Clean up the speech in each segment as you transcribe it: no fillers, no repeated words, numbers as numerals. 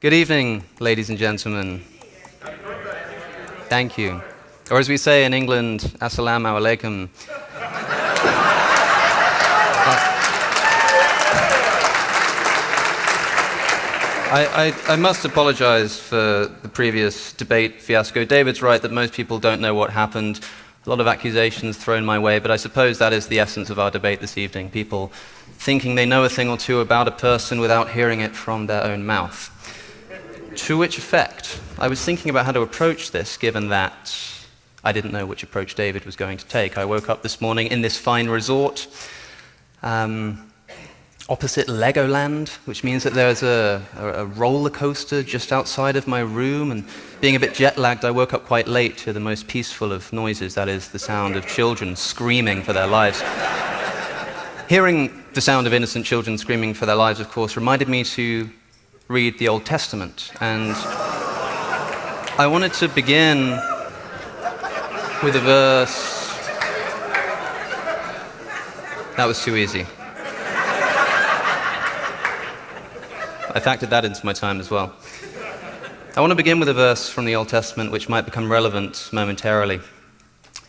Good evening, ladies and gentlemen. Thank you. Or as we say in England, assalamu alaikum. I must apologize for the previous debate fiasco. David's right that most people don't know what happened. A lot of accusations thrown my way, but I suppose that is the essence of our debate this evening. People thinking they know a thing or two about a person without hearing it from their own mouth. To which effect, I was thinking about how to approach this, given that I didn't know which approach David was going to take. I woke up this morning in this fine resort, opposite Legoland, which means that there's a roller coaster just outside of my room, and being a bit jet-lagged, I woke up quite late to the most peaceful of noises, that is, the sound of children screaming for their lives. Hearing the sound of innocent children screaming for their lives, of course, reminded me to read the Old Testament, and I wanted to begin with a verse. That was too easy. I factored that into my time as well. I want to begin with a verse from the Old Testament which might become relevant momentarily,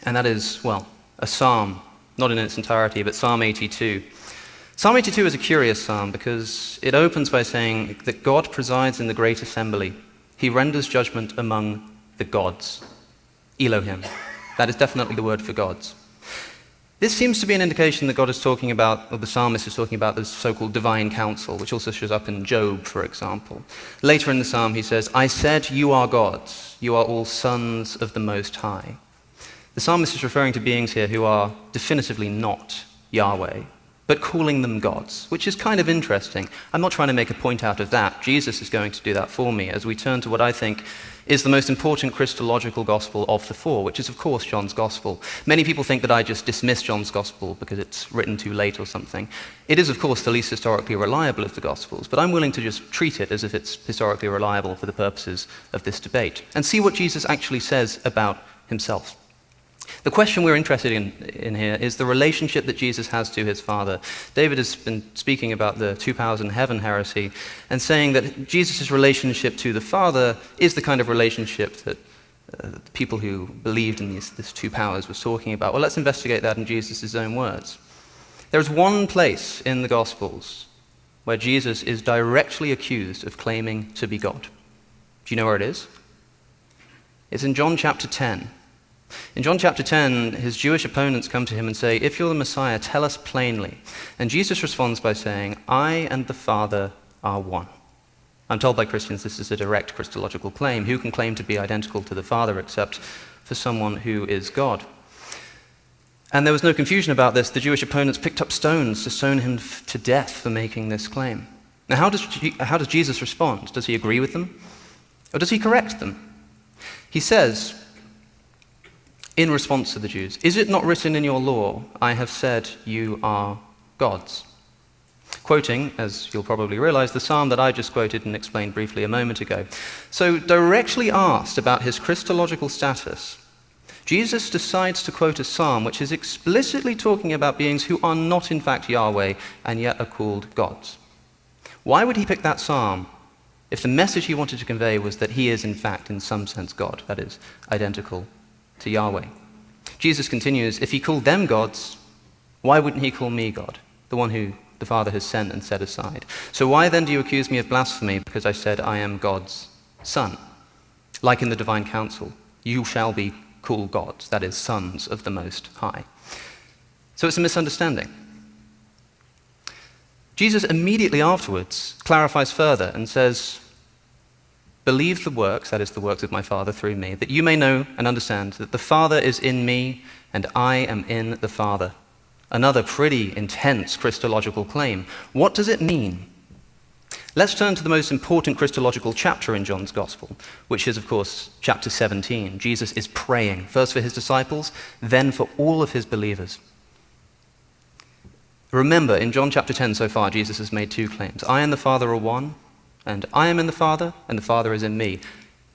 and that is, well, a psalm, not in its entirety, but Psalm 82. Psalm 82 is a curious psalm because it opens by saying that God presides in the great assembly. He renders judgment among the gods. Elohim. That is definitely the word for gods. This seems to be an indication that God is talking about, or the psalmist is talking about, the so-called divine council, which also shows up in Job, for example. Later in the psalm he says, "I said, you are gods, you are all sons of the Most High." The psalmist is referring to beings here who are definitively not Yahweh, but calling them gods, which is kind of interesting. I'm not trying to make a point out of that. Jesus is going to do that for me as we turn to what I think is the most important Christological gospel of the four, which is, of course, John's gospel. Many people think that I just dismiss John's gospel because it's written too late or something. It is, of course, the least historically reliable of the gospels, but I'm willing to just treat it as if it's historically reliable for the purposes of this debate and see what Jesus actually says about himself. The question we're interested in here is the relationship that Jesus has to his Father. David has been speaking about the two powers in heaven heresy and saying that Jesus' relationship to the Father is the kind of relationship that the people who believed in these two powers was talking about. Well, let's investigate that in Jesus' own words. There's one place in the Gospels where Jesus is directly accused of claiming to be God. Do you know where it is? It's in John chapter 10. In John chapter 10, his Jewish opponents come to him and say, "If you're the Messiah, tell us plainly." And Jesus responds by saying, "I and the Father are one." I'm told by Christians this is a direct Christological claim. Who can claim to be identical to the Father except for someone who is God? And there was no confusion about this. The Jewish opponents picked up stones to stone him to death for making this claim. Now, how does Jesus respond? Does he agree with them? Or does he correct them? He says, in response to the Jews, "Is it not written in your law, I have said you are gods?" Quoting, as you'll probably realize, the psalm that I just quoted and explained briefly a moment ago. So directly asked about his Christological status, Jesus decides to quote a psalm which is explicitly talking about beings who are not in fact Yahweh and yet are called gods. Why would he pick that psalm if the message he wanted to convey was that he is in fact in some sense God, that is, identical to Yahweh? Jesus continues, if he called them gods, why wouldn't he call me God, the one who the Father has sent and set aside? So why then do you accuse me of blasphemy because I said I am God's son? Like in the divine council, you shall be called gods, that is, sons of the Most High. So it's a misunderstanding. Jesus immediately afterwards clarifies further and says, "Believe the works, that is the works of my Father through me, that you may know and understand that the Father is in me and I am in the Father." Another pretty intense Christological claim. What does it mean? Let's turn to the most important Christological chapter in John's Gospel, which is, of course, chapter 17. Jesus is praying, first for his disciples, then for all of his believers. Remember, in John chapter 10 so far, Jesus has made two claims. I and the Father are one, and I am in the Father, and the Father is in me,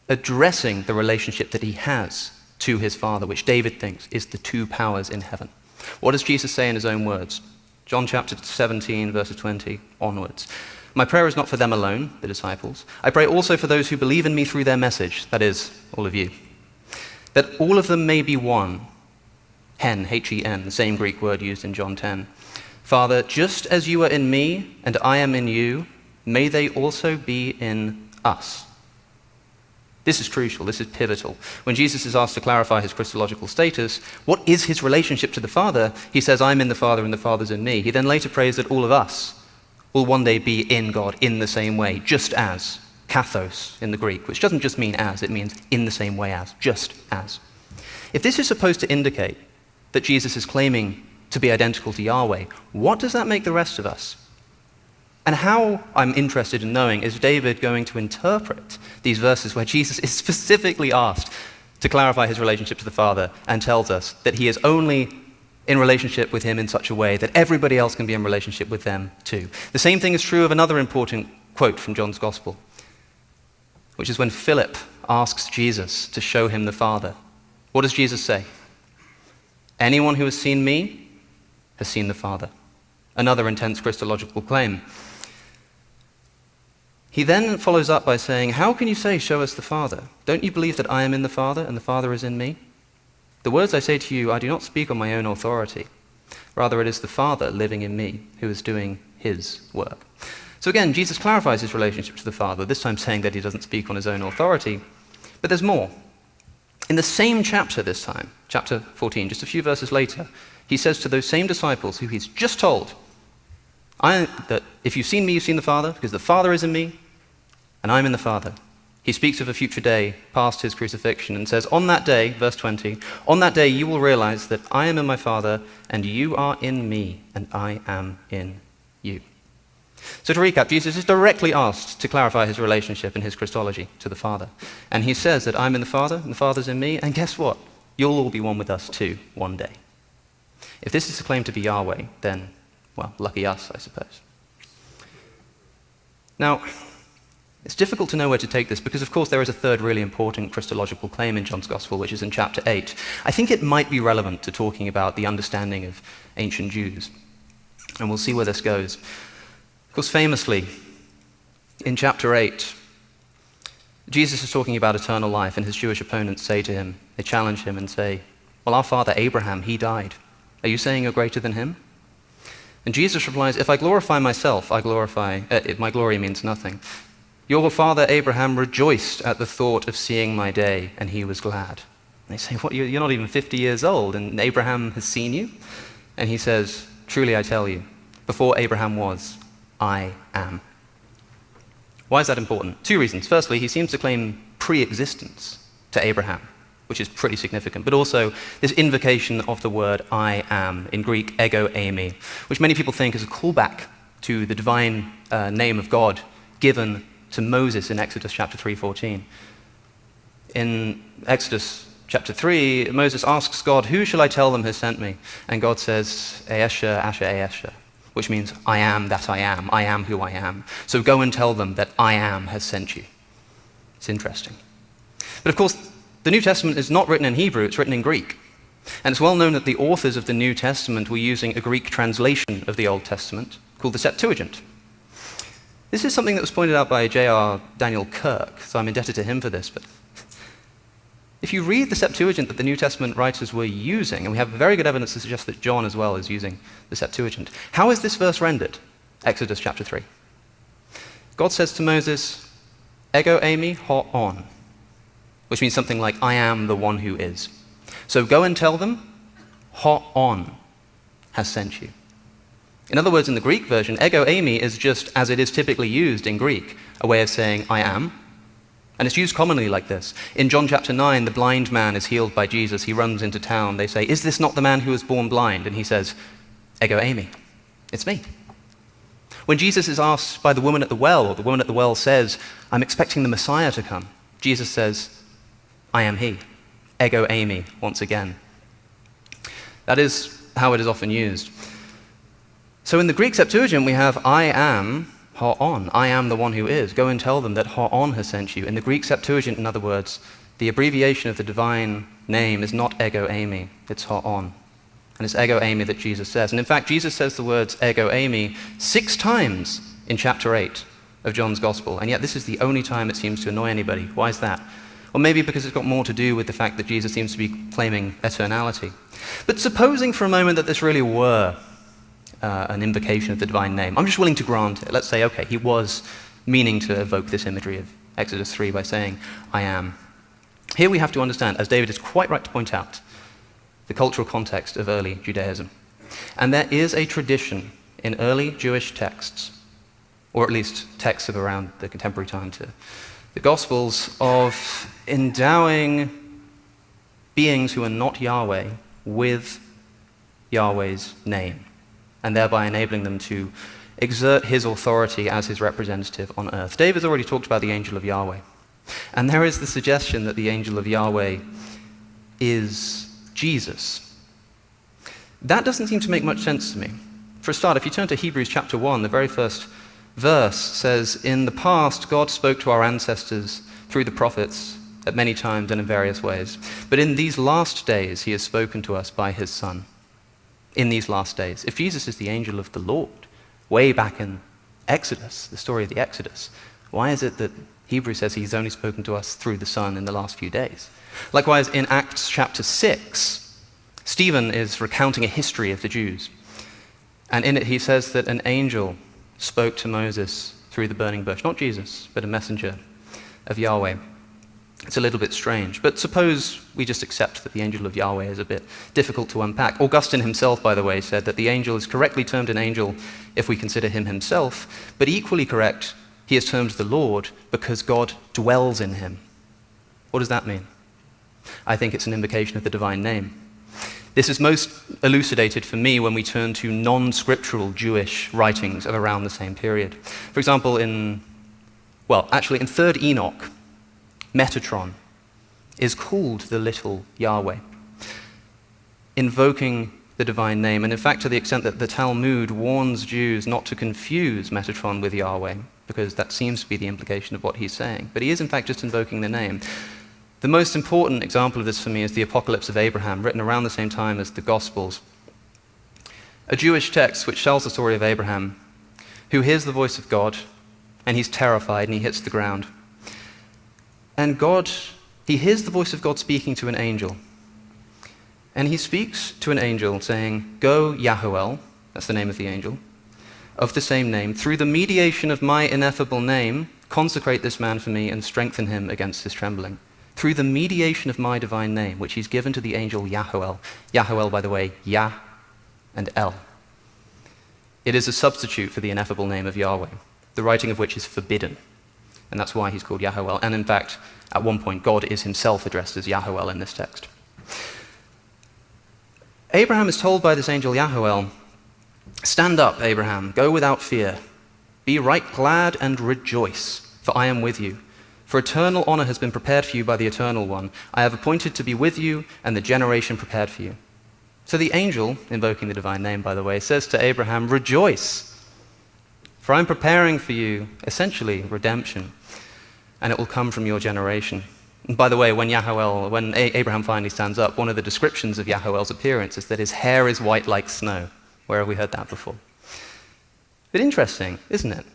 addressing the relationship that he has to his Father, which David thinks is the two powers in heaven. What does Jesus say in his own words? John chapter 17, verses 20 onwards. My prayer is not for them alone, the disciples. I pray also for those who believe in me through their message, that is, all of you, that all of them may be one. Hen, H-E-N, the same Greek word used in John 10. Father, just as you are in me and I am in you, may they also be in us. This is crucial, this is pivotal. When Jesus is asked to clarify his Christological status, what is his relationship to the Father? He says, I'm in the Father and the Father's in me. He then later prays that all of us will one day be in God in the same way, just as, kathos in the Greek, which doesn't just mean as, it means in the same way as, just as. If this is supposed to indicate that Jesus is claiming to be identical to Yahweh, what does that make the rest of us? And how, I'm interested in knowing, is David going to interpret these verses where Jesus is specifically asked to clarify his relationship to the Father and tells us that he is only in relationship with him in such a way that everybody else can be in relationship with them too. The same thing is true of another important quote from John's Gospel, which is when Philip asks Jesus to show him the Father. What does Jesus say? Anyone who has seen me has seen the Father. Another intense Christological claim. He then follows up by saying, how can you say, show us the Father? Don't you believe that I am in the Father and the Father is in me? The words I say to you, I do not speak on my own authority. Rather, it is the Father living in me who is doing his work. So again, Jesus clarifies his relationship to the Father, this time saying that he doesn't speak on his own authority. But there's more. In the same chapter this time, chapter 14, just a few verses later, he says to those same disciples who he's just told, that if you've seen me, you've seen the Father, because the Father is in me, and I'm in the Father. He speaks of a future day past his crucifixion and says, on that day, verse 20, on that day you will realize that I am in my Father, and you are in me, and I am in you. So to recap, Jesus is directly asked to clarify his relationship and his Christology to the Father. And he says that I'm in the Father, and the Father's in me, and guess what? You'll all be one with us too, one day. If this is claimed to be Yahweh, then, well, lucky us, I suppose. Now, it's difficult to know where to take this because, of course, there is a third really important Christological claim in John's Gospel, which is in chapter 8. I think it might be relevant to talking about the understanding of ancient Jews. And we'll see where this goes. Of course, famously, in chapter 8, Jesus is talking about eternal life, and his Jewish opponents say to him, they challenge him and say, well, our father Abraham, he died. Are you saying you're greater than him? And Jesus replies, if I glorify myself, my glory means nothing. Your father Abraham rejoiced at the thought of seeing my day, and he was glad. And they say, what, you're not even 50 years old, and Abraham has seen you? And he says, truly I tell you, before Abraham was, I am. Why is that important? Two reasons. Firstly, he seems to claim pre-existence to Abraham, which is pretty significant, but also this invocation of the word I am, in Greek, ego eimi, which many people think is a callback to the divine name of God given to Moses in Exodus chapter 3:14. In Exodus chapter 3, Moses asks God, who shall I tell them has sent me? And God says, Eesha, Asher, Eesha, which means I am that I am who I am. So go and tell them that I am has sent you. It's interesting. But of course, the New Testament is not written in Hebrew, it's written in Greek. And it's well known that the authors of the New Testament were using a Greek translation of the Old Testament called the Septuagint. This is something that was pointed out by J.R. Daniel Kirk, so I'm indebted to him for this. But if you read the Septuagint that the New Testament writers were using, and we have very good evidence to suggest that John as well is using the Septuagint, how is this verse rendered? Exodus chapter 3. God says to Moses, ego eimi ho on, which means something like, I am the one who is. So go and tell them, ho on has sent you. In other words, in the Greek version, ego eimi is just as it is typically used in Greek, a way of saying, I am. And it's used commonly like this. In John chapter 9, the blind man is healed by Jesus. He runs into town. They say, is this not the man who was born blind? And he says, ego eimi, it's me. When Jesus is asked by the woman at the well, or the woman at the well says, I'm expecting the Messiah to come, Jesus says, I am he. Ego eimi, once again. That is how it is often used. So in the Greek Septuagint, we have I am ho on. I am the one who is. Go and tell them that ho on has sent you. In the Greek Septuagint, in other words, the abbreviation of the divine name is not ego eimi, it's ho on. And it's ego eimi that Jesus says. And in fact, Jesus says the words ego eimi 6 times in chapter 8 of John's Gospel, and yet this is the only time it seems to annoy anybody. Why is that? Well, maybe because it's got more to do with the fact that Jesus seems to be claiming eternality. But supposing for a moment that this really were an invocation of the divine name, I'm just willing to grant it. Let's say, okay, he was meaning to evoke this imagery of Exodus 3 by saying, I am. Here we have to understand, as David is quite right to point out, the cultural context of early Judaism. And there is a tradition in early Jewish texts, or at least texts of around the contemporary time to the Gospels, of endowing beings who are not Yahweh with Yahweh's name, and thereby enabling them to exert his authority as his representative on earth. David's already talked about the angel of Yahweh, and there is the suggestion that the angel of Yahweh is Jesus. That doesn't seem to make much sense to me. For a start, if you turn to Hebrews chapter 1, the very first verse says, in the past, God spoke to our ancestors through the prophets at many times and in various ways. But in these last days, he has spoken to us by his Son. In these last days. If Jesus is the angel of the Lord, way back in Exodus, the story of the Exodus, why is it that Hebrews says he's only spoken to us through the Son in the last few days? Likewise, in Acts chapter 6, Stephen is recounting a history of the Jews. And in it he says that an angel spoke to Moses through the burning bush. Not Jesus, but a messenger of Yahweh. It's a little bit strange, but suppose we just accept that the angel of Yahweh is a bit difficult to unpack. Augustine himself, by the way, said that the angel is correctly termed an angel if we consider him himself, but equally correct, he is termed the Lord because God dwells in him. What does that mean? I think it's an invocation of the divine name. This is most elucidated for me when we turn to non-scriptural Jewish writings of around the same period. For example, in 3rd Enoch, Metatron is called the little Yahweh, invoking the divine name, and in fact to the extent that the Talmud warns Jews not to confuse Metatron with Yahweh, because that seems to be the implication of what he's saying. But he is in fact just invoking the name. The most important example of this for me is the Apocalypse of Abraham, written around the same time as the Gospels. A Jewish text which tells the story of Abraham, who hears the voice of God, and he's terrified and he hits the ground. And he hears the voice of God speaking to an angel. And he speaks to an angel saying, go Yahuel, that's the name of the angel, of the same name, through the mediation of my ineffable name, consecrate this man for me and strengthen him against his trembling. Through the mediation of my divine name, which he's given to the angel Yahuel. Yahuel, by the way, Yah and El. It is a substitute for the ineffable name of Yahweh, the writing of which is forbidden. And that's why he's called Yahuel. And in fact, at one point, God is himself addressed as Yahuel in this text. Abraham is told by this angel Yahuel, stand up, Abraham, go without fear. Be right glad and rejoice, for I am with you. For eternal honor has been prepared for you by the Eternal One. I have appointed to be with you and the generation prepared for you. So the angel, invoking the divine name, by the way, says to Abraham, rejoice, for I'm preparing for you, essentially, redemption, and it will come from your generation. And by the way, when Abraham finally stands up, one of the descriptions of Yahuel's appearance is that his hair is white like snow. Where have we heard that before? But interesting, isn't it?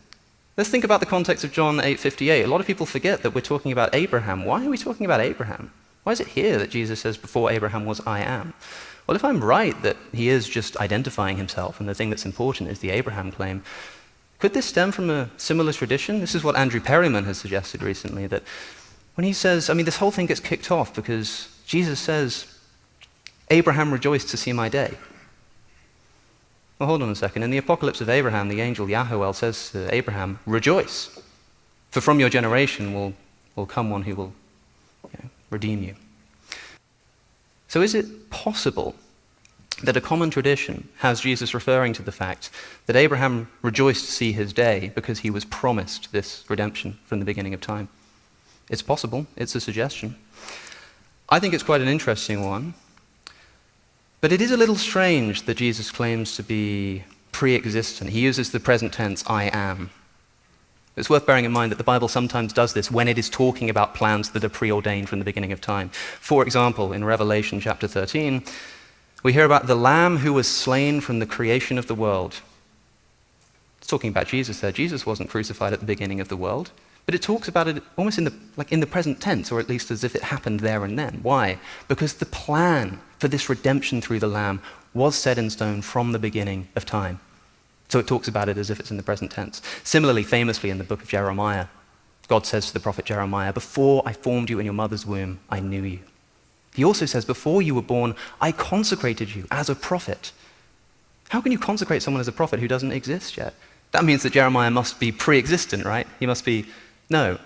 Let's think about the context of John 8:58. A lot of people forget that we're talking about Abraham. Why are we talking about Abraham? Why is it here that Jesus says, before Abraham was, I am? Well, if I'm right that he is just identifying himself and the thing that's important is the Abraham claim, could this stem from a similar tradition? This is what Andrew Perryman has suggested recently, that when he says, this whole thing gets kicked off because Jesus says, Abraham rejoiced to see my day. Well, hold on a second. In the Apocalypse of Abraham, the angel Yahuel says to Abraham, rejoice, for from your generation will come one who will redeem you. So is it possible that a common tradition has Jesus referring to the fact that Abraham rejoiced to see his day because he was promised this redemption from the beginning of time? It's possible. It's a suggestion. I think it's quite an interesting one. But it is a little strange that Jesus claims to be pre-existent. He uses the present tense, I am. It's worth bearing in mind that the Bible sometimes does this when it is talking about plans that are preordained from the beginning of time. For example, in Revelation chapter 13, we hear about the Lamb who was slain from the creation of the world. It's talking about Jesus there. Jesus wasn't crucified at the beginning of the world, but it talks about it almost in the present tense, or at least as if it happened there and then. Why? Because the plan for this redemption through the Lamb was set in stone from the beginning of time. So it talks about it as if it's in the present tense. Similarly, famously in the book of Jeremiah, God says to the prophet Jeremiah, "Before I formed you in your mother's womb, I knew you." He also says, "Before you were born, I consecrated you as a prophet." How can you consecrate someone as a prophet who doesn't exist yet? That means that Jeremiah must be pre-existent, right? He must be... No,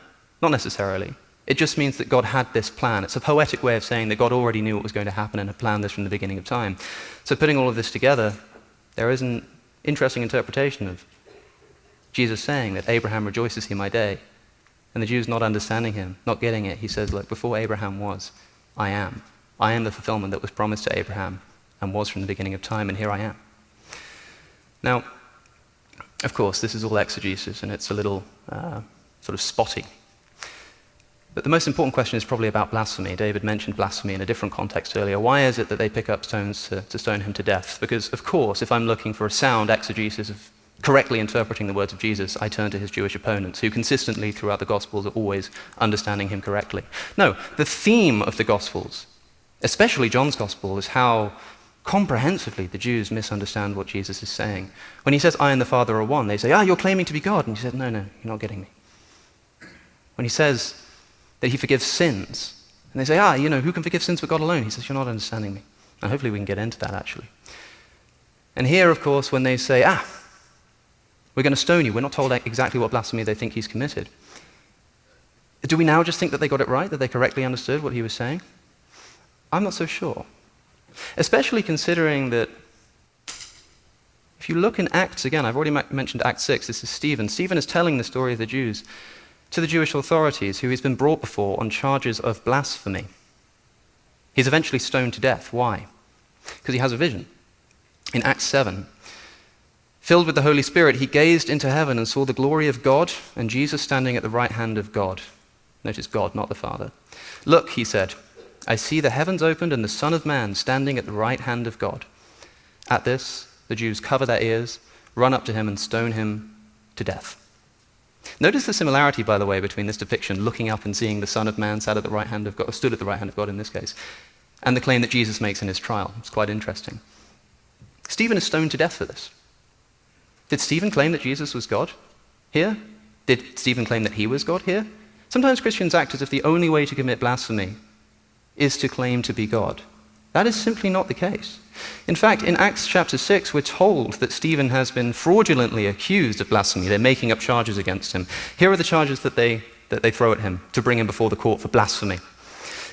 not necessarily. It just means that God had this plan. It's a poetic way of saying that God already knew what was going to happen and had planned this from the beginning of time. So putting all of this together, there is an interesting interpretation of Jesus saying that Abraham rejoiced to see my day. And the Jews not understanding him, not getting it, he says, look, before Abraham was, I am. I am the fulfillment that was promised to Abraham and was from the beginning of time, and here I am. Now, of course, this is all exegesis, and it's a little sort of spotty. But the most important question is probably about blasphemy. David mentioned blasphemy in a different context earlier. Why is it that they pick up stones to stone him to death? Because, of course, if I'm looking for a sound exegesis of correctly interpreting the words of Jesus, I turn to his Jewish opponents, who consistently throughout the Gospels are always understanding him correctly. No, the theme of the Gospels, especially John's Gospel, is how comprehensively the Jews misunderstand what Jesus is saying. When he says, I and the Father are one, they say, you're claiming to be God. And he said, no, you're not getting me. When he says that he forgives sins, and they say, who can forgive sins but God alone? He says, you're not understanding me. And hopefully we can get into that, actually. And here, of course, when they say, we're going to stone you, we're not told exactly what blasphemy they think he's committed. Do we now just think that they got it right, that they correctly understood what he was saying? I'm not so sure. Especially considering that if you look in Acts again, I've already mentioned Acts 6, this is Stephen. Stephen is telling the story of the Jews to the Jewish authorities who he's been brought before on charges of blasphemy. He's eventually stoned to death. Why? Because he has a vision. In Acts 7, filled with the Holy Spirit, he gazed into heaven and saw the glory of God and Jesus standing at the right hand of God. Notice God, not the Father. Look, he said, I see the heavens opened and the Son of Man standing at the right hand of God. At this, the Jews cover their ears, run up to him and stone him to death. Notice the similarity, by the way, between this depiction, looking up and seeing the Son of Man sat at the right hand of God, or stood at the right hand of God in this case, and the claim that Jesus makes in his trial. It's quite interesting. Stephen is stoned to death for this. Did Stephen claim that Jesus was God here? Did Stephen claim that he was God here? Sometimes Christians act as if the only way to commit blasphemy is to claim to be God. That is simply not the case. In fact, in Acts chapter 6, we're told that Stephen has been fraudulently accused of blasphemy. They're making up charges against him. Here are the charges that they throw at him to bring him before the court for blasphemy.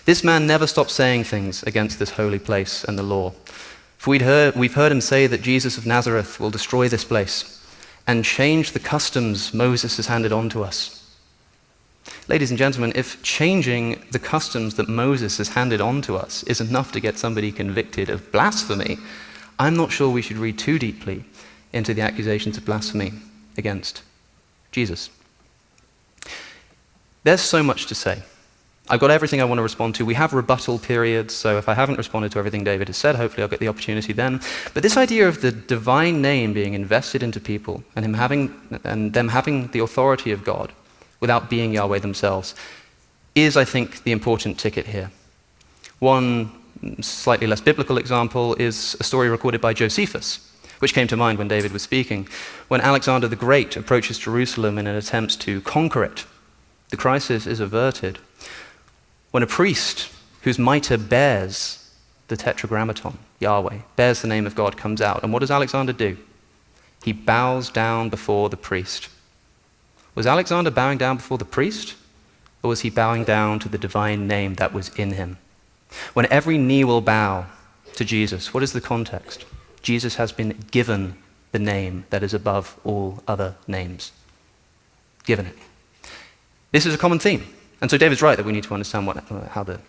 This man never stopped saying things against this holy place and the law. For we've heard him say that Jesus of Nazareth will destroy this place and change the customs Moses has handed on to us. Ladies and gentlemen, if changing the customs that Moses has handed on to us is enough to get somebody convicted of blasphemy, I'm not sure we should read too deeply into the accusations of blasphemy against Jesus. There's so much to say. I've got everything I want to respond to. We have rebuttal periods, so if I haven't responded to everything David has said, hopefully I'll get the opportunity then. But this idea of the divine name being invested into people and them having the authority of God without being Yahweh themselves is, I think, the important ticket here. One slightly less biblical example is a story recorded by Josephus, which came to mind when David was speaking. When Alexander the Great approaches Jerusalem in an attempt to conquer it, the crisis is averted when a priest whose mitre bears the tetragrammaton, Yahweh, bears the name of God, comes out. And what does Alexander do? He bows down before the priest. Was Alexander bowing down before the priest, or was he bowing down to the divine name that was in him? When every knee will bow to Jesus, what is the context? Jesus has been given the name that is above all other names. Given it. This is a common theme. And so David's right that we need to understand how the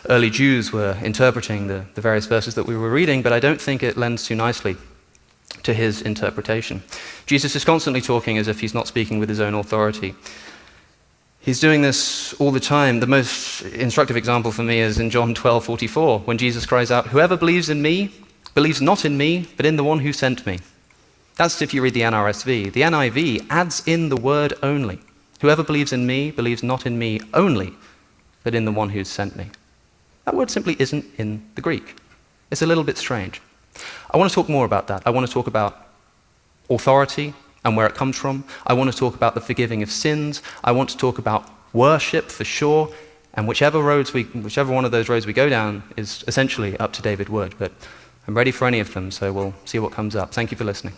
early Jews were interpreting the various verses that we were reading, but I don't think it lends too nicely to his interpretation. Jesus is constantly talking as if he's not speaking with his own authority. He's doing this all the time. The most instructive example for me is in John 12:44, when Jesus cries out, "Whoever believes in me, believes not in me, but in the one who sent me." That's if you read the NRSV. The NIV adds in the word only. Whoever believes in me believes not in me only, but in the one who sent me. That word simply isn't in the Greek. It's a little bit strange. I want to talk more about that. I want to talk about authority and where it comes from. I want to talk about the forgiving of sins. I want to talk about worship for sure. And whichever one of those roads we go down is essentially up to David Wood. But I'm ready for any of them, so we'll see what comes up. Thank you for listening.